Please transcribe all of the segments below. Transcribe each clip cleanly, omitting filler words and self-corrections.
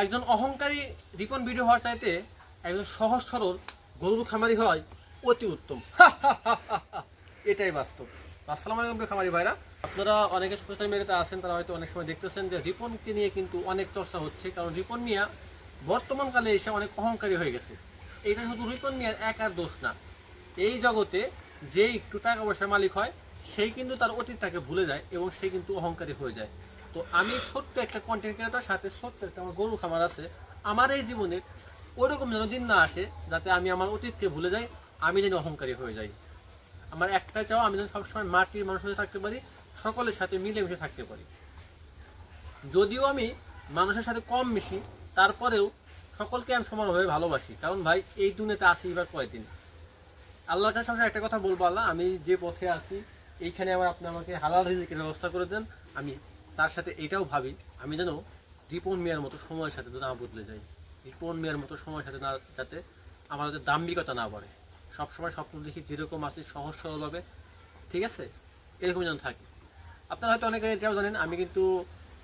একজন অহংকারী রিপন ভিডিও হওয়ার চাইতে একজন সহজ সরল গরুর খামারি হয় অতি উত্তম। এটাই বাস্তব। আসসালামু আলাইকুম খামারি ভাইরা, আপনারা অনেকে সোশ্যাল মিডিয়াতে আছেন, তারা হয়তো অনেক সময় দেখতেছেন যে রিপনকে নিয়ে কিন্তু অনেক চর্চা হচ্ছে, কারণ রিপন মিয়া বর্তমানকালে এসে অনেক অহংকারী হয়ে গেছে। এটা শুধু রিপন মিয়ার একার দোষ না, এই জগতে যে একটু টাকা পয়সার মালিক হয় সেই কিন্তু তার অতীতটাকে ভুলে যায় এবং সে কিন্তু অহংকারী হয়ে যায়। তো আমি ছোট্ট একটা কন্টেন্ট ক্রিয়েটর, সাথে ছোট্ট একটা আমার গরু খামার আছে। আমার এই জীবনে ওইরকম যেন দিন না আসে যাতে আমি আমার অতীতকে ভুলে যাই, আমি যেন অহংকারী হয়ে যাই। আমার একটা চাও, আমি যেন সবসময় মাটির মানুষের সাথে থাকতে পারি, সকলের সাথে মিলেমিশে থাকতে পারি। যদিও আমি মানুষের সাথে কম মিশি, তারপরেও সকলকে আমি সমানভাবে ভালোবাসি। কারণ ভাই, এই দুনিয়াতে আসি এবার কয়দিন। আল্লাহর কাছে সবসময় একটা কথা বলবো, আল্লাহ আমি যে পথে আছি এইখানে আপনি আমাকে হালাল রিজিকের ব্যবস্থা করে দেন। আমি তার সাথে এটাও ভাবি, আমি যেন রিপন মিয়ার মতো সময়ের সাথে না বদলে যাই, রিপন মিয়ার মতো সময়ের সাথে না, যাতে আমাদের দাম্ভিকতা না বাড়ে। সবসময় স্বপ্ন দেখি যেরকম আছি সহজ সরলভাবে, ঠিক আছে, এরকম যেন থাকি। আপনারা হয়তো অনেকে এটাও জানেন আমি কিন্তু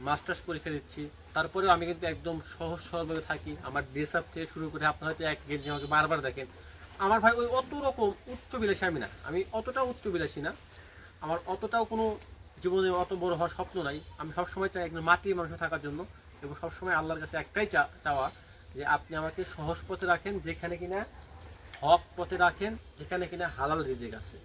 মাস্টার্স পরীক্ষা দিচ্ছি, তারপরেও আমি কিন্তু একদম সহজ সরলভাবে থাকি। আমার ড্রেস আপ থেকে শুরু করে আপনারা হয়তো এক গেঞ্জি আমাকে বারবার দেখেন। আমার ভাই ওই অত রকম উচ্চ বিলাসী আমি না, আমি অতটাও উচ্চ বিলাসী না, আমার অতটাও কোনো জীবনে অত বড় হওয়ার স্বপ্ন নাই। আমি সবসময় চাই একজন মাটির মানুষ থাকার জন্য, এবং সবসময় আল্লাহর কাছে একটাই চাওয়া যে আপনি আমাকে সহজ পথে রাখেন, যেখানে কিনা হক পথে রাখেন, যেখানে কিনা হালাল রিজিক আছে।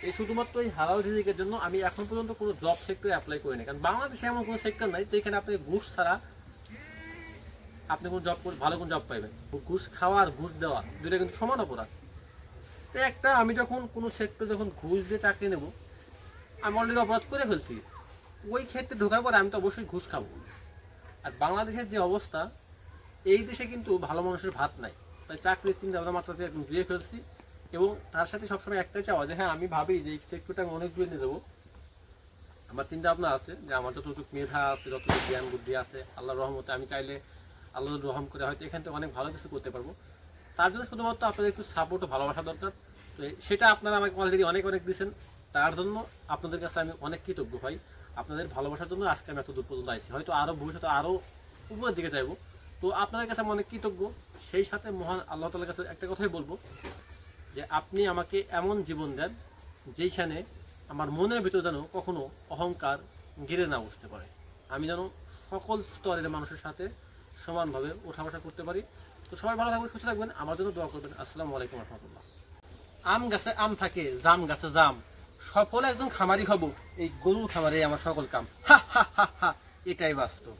এই শুধুমাত্র এই হালাল রিজিকের জন্য আমি এখন পর্যন্ত কোনো জব সেক্টরে অ্যাপ্লাই করি না, কারণ বাংলাদেশে এমন কোনো সেক্টর নাই যেখানে আপনি ঘুষ ছাড়া আপনি কোনো জব করে ভালো কোনো জব পাইবেন। ঘুষ খাওয়া আর ঘুষ দেওয়া দুইটা কিন্তু সমান অপরাধ। তো একটা আমি যখন কোনো সেক্টর যখন ঘুষ দিয়ে চাকরি নেব, আমি অলরেডি অপরাধ করে ফেলছি। ওই ক্ষেত্রে ঢোকার পরে আমি তো অবশ্যই ঘুষ খাবো। আর বাংলাদেশের যে অবস্থা, এই দেশে কিন্তু ভালো মানুষের ভাত নাই, তাই চাকরির চিন্তা ভাবনা মাত্রাতে একদম ধুয়ে ফেলছি। এবং তার সাথে সবসময় একটাই চাওয়া যে হ্যাঁ, আমি ভাবি যে এই সেক্টরটা আমি অনেক দূরে নিয়ে যাবো। আমার চিন্তা ভাবনা আছে যে আমার যতটুকু মেধা আছে, যতটুকু জ্ঞান বুদ্ধি আছে, আল্লাহর রহমতে আমি চাইলে আল্লাহ রহম করে হয়তো এখান থেকে অনেক ভালো কিছু করতে পারবো। তার জন্য শুধুমাত্র আপনাদের একটু সাপোর্ট ও ভালোবাসা দরকার। তো সেটা আপনারা আমাকে অলরেডি অনেক দিয়েছেন, তার জন্য আপনাদের কাছে আমি অনেক কৃতজ্ঞ ভাই। আপনাদের ভালোবাসার জন্য আজকে আমি এত দূর পর্যন্ত আসছি, হয়তো আরও ভবিষ্যতে আরও উপরের দিকে যাইবো। তো আপনাদের কাছে আমি অনেক কৃতজ্ঞ। সেই সাথে মহান আল্লাহ তাআলার কাছে একটা কথাই বলবো যে আপনি আমাকে এমন জীবন দেন যেইখানে আমার মনের ভিতর যেন কখনো অহংকার ঘিরে না বসতে পারে, আমি যেন সকল স্তরের মানুষের সাথে সমানভাবে ওঠা বসা করতে পারি। তো সবাই ভালো থাকবেন, সুস্থ থাকবেন, আমার জন্য দোয়া করবেন। আসসালামু আলাইকুম ওয়া রাহমাতুল্লাহ। আম গাছে আম থাকে, জাম গাছে জাম, সফল একজন খামারি হব, এই গরুর খামারে আমার সকল কাম। হা হা হা হা, এটাই বাস্তব।